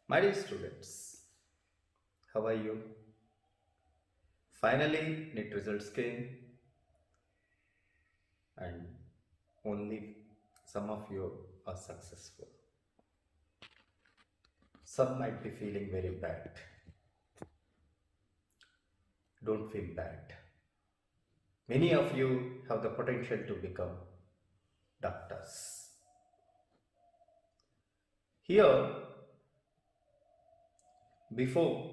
My dear students, how are you? Finally, NET results came, and only some of you are successful. Some might be feeling very bad. Don't feel bad. Many of you have the potential to become doctors. Here, before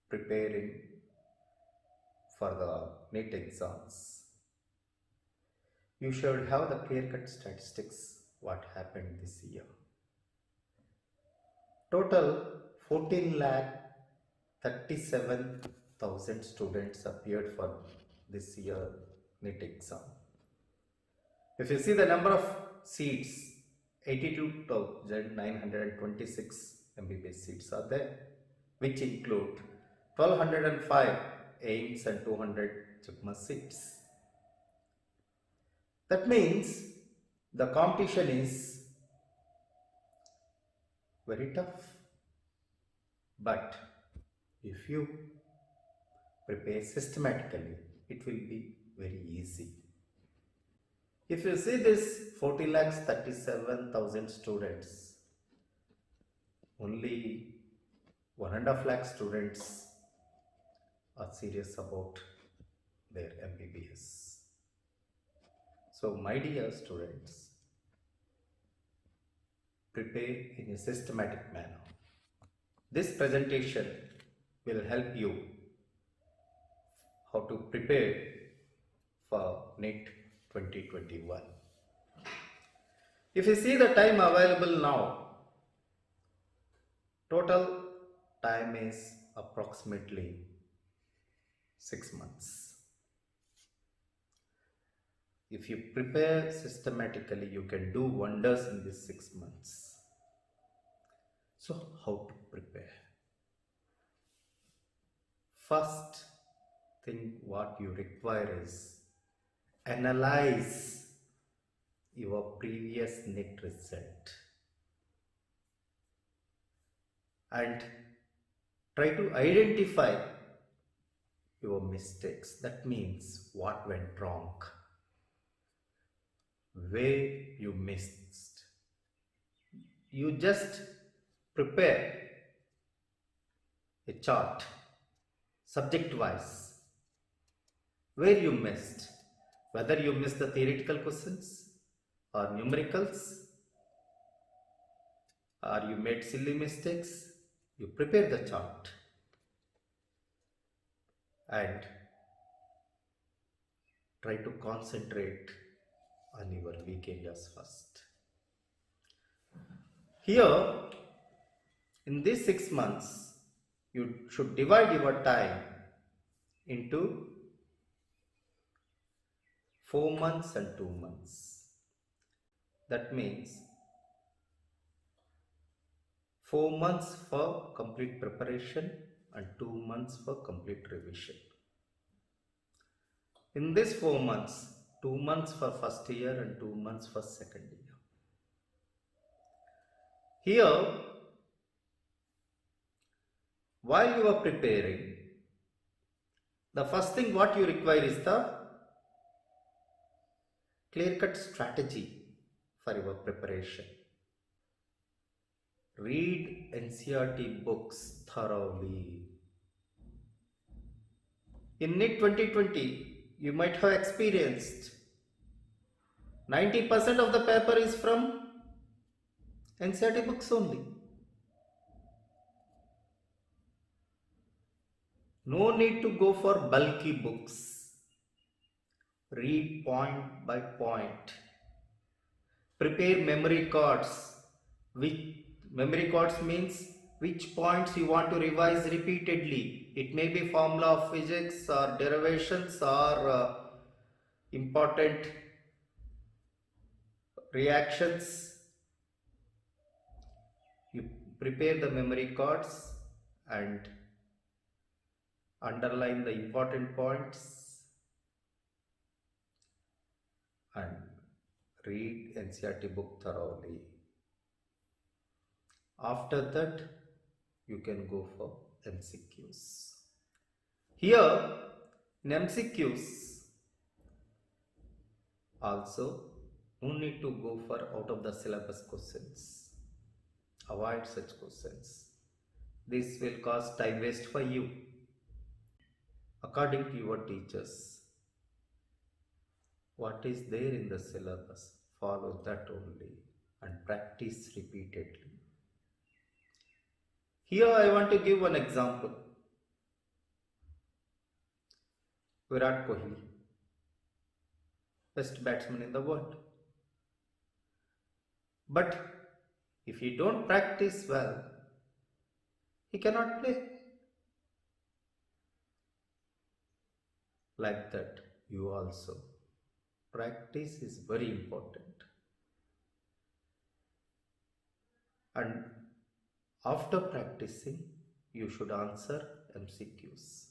preparing for the NET exams, you should have the clear-cut statistics what happened this year. Total 14 lakh 37,000 students appeared for this year NET exam. If you see the number of seats, 82,926 MBBS seats are there, which include 1205 AIMS and 200 JIPMA seats. That means the competition is very tough. But if you prepare systematically, it will be very easy. If you see this 40 lakhs 37,000 students, only 1.5 lakh students are serious about their MBBS. So, my dear students, prepare in a systematic manner. This presentation will help you how to prepare for NET 2021. If you see the time available now, total time is approximately 6 months. If you prepare systematically, you can do wonders in these 6 months. So, how to prepare? First thing what you require is analyze your previous NET result and try to identify your mistakes. That means what went wrong, where you missed. You just prepare a chart subject wise where you missed, whether you missed the theoretical questions or numericals or you made silly mistakes. You prepare the chart and try to concentrate on your weak areas first. Here, in these 6 months, you should divide your time into 4 months and 2 months. That means 4 months for complete preparation and 2 months for complete revision. In this 4 months, 2 months for first year and 2 months for second year. Here, while you are preparing, the first thing what you require is the clear-cut strategy for your preparation. Read NCERT books thoroughly. In NET 2020, you might have experienced 90% of the paper is from NCERT books only. No need to go for bulky books. Read point by point. Prepare memory cards. Which memory cards means which points you want to revise repeatedly. It may be formula of physics or derivations or important reactions. You prepare the memory cards and underline the important points and read NCERT book thoroughly. After that, you can go for MCQs. Here, in MCQs, also, no need to go for out of the syllabus questions. Avoid such questions. This will cause time waste for you. According to your teachers, what is there in the syllabus, follow that only and practice repeatedly. Here I want to give one example. Virat Kohli, best batsman in the world. But if he don't practice well, he cannot play. Like that, you also. Practice is very important. And after practicing, you should answer MCQs.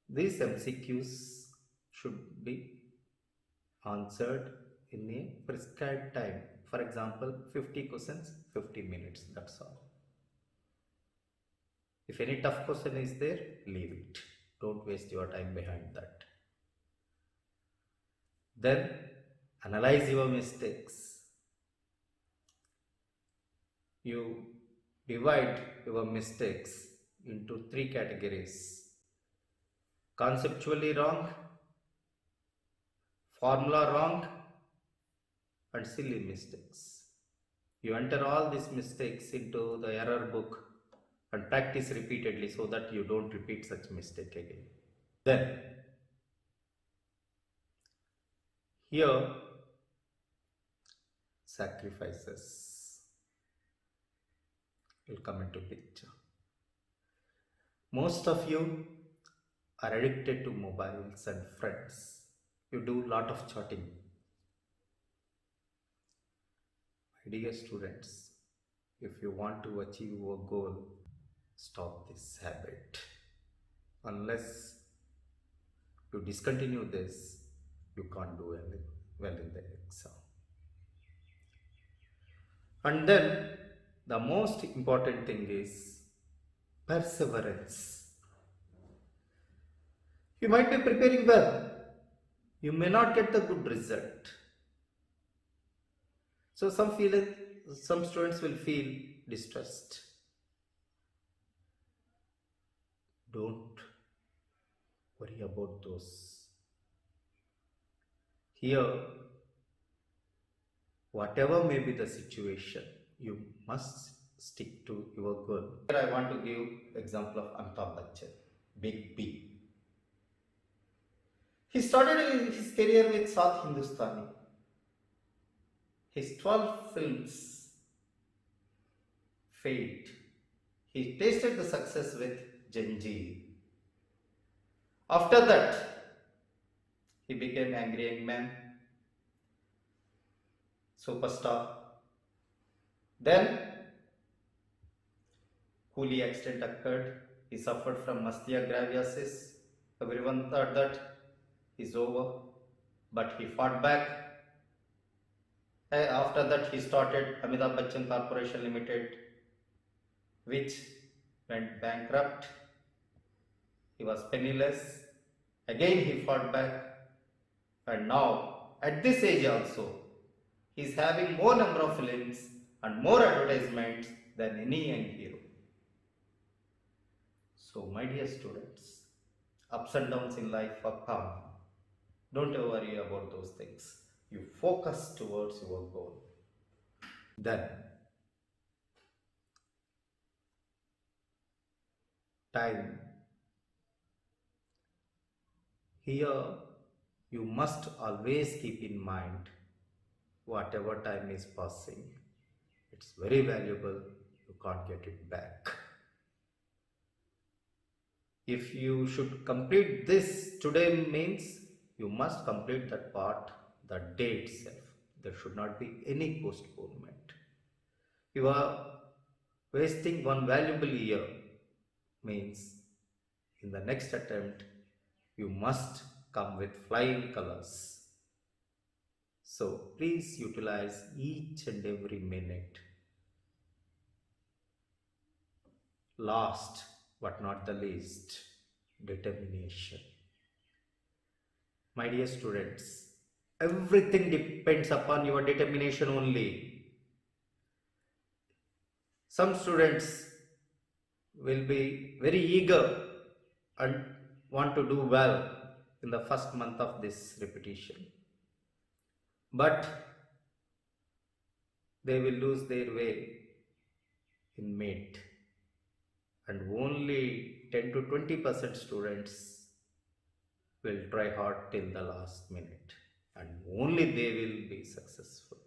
These MCQs should be answered in a prescribed time. For example, 50 questions, 50 minutes, that's all. If any tough question is there, leave it. Don't waste your time behind that. Then analyze your mistakes. You divide your mistakes into 3 categories. Conceptually wrong, formula wrong, and silly mistakes. You enter all these mistakes into the error book and practice repeatedly so that you don't repeat such mistake again. Then, here, sacrifices will come into picture. Most of you are addicted to mobiles and friends. You do lot of chatting. My dear students, if you want to achieve your goal, stop this habit. Unless you discontinue this, you can't do well in the exam. And then the most important thing is perseverance. You might be preparing well, you may not get the good result. So some students will feel distressed. Don't worry about those. Here, whatever may be the situation, you must stick to your goal. Here I want to give example of Amitabh Bachchan, Big B. He started his career with South Hindustani. His 12 films failed. He tasted the success with Janjeer. After that, he became Angry Young Man, superstar. Then, Coolie accident occurred. He suffered from muscular graviasis. Everyone thought that he's over, but he fought back. After that, he started Amitabh Bachchan Corporation Limited, which went bankrupt. He was penniless. Again, he fought back. And now, at this age also, he is having more number of films and more advertisements than any young hero. So, my dear students, ups and downs in life are common. Don't worry about those things. You focus towards your goal. Then, time. Here, you must always keep in mind whatever time is passing. It's very valuable. You can't get it back. If you should complete this today means you must complete that part the day itself. There should not be any postponement. You are wasting one valuable year means in the next attempt you must come with flying colors. So please utilize each and every minute. Last but not the least, determination. My dear students, everything depends upon your determination only. Some students will be very eager and want to do well in the first month of this repetition, but they will lose their way in mid, and only 10 to 20% students will try hard till the last minute, and only they will be successful.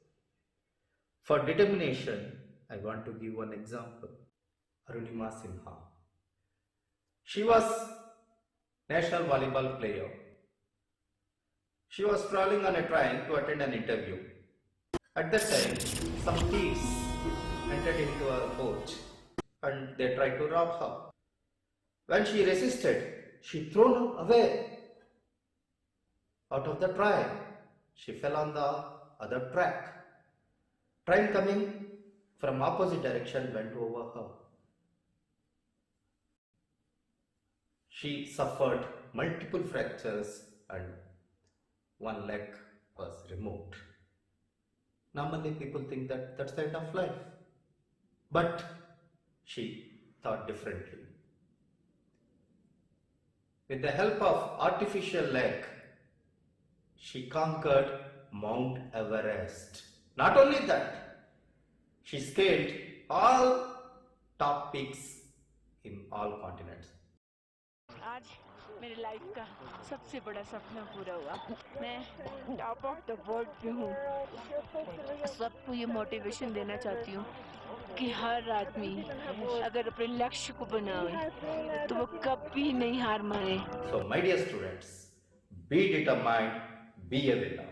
For determination, I want to give one example. Arunima Sinha. She was national volleyball player. She was traveling on a train to attend an interview. At that time, some thieves entered into her coach and they tried to rob her. When she resisted, she thrown away out of the train. She fell on the other track. Train coming from opposite direction went over her. She suffered multiple fractures and one leg was removed. Normally people think that that's the end of life. But she thought differently. With the help of artificial leg, she conquered Mount Everest. Not only that, she scaled all top peaks in all continents. आज मेरी life का सबसे बड़ा सपना पूरा हुआ। मैं top of the world पे हूँ। सबको ये मोटिवेशन देना चाहती हूँ कि हर आदमी अगर अपने लक्ष्य को बनाए तो वो कभी नहीं हार माने। So my dear students, be determined, be a winner.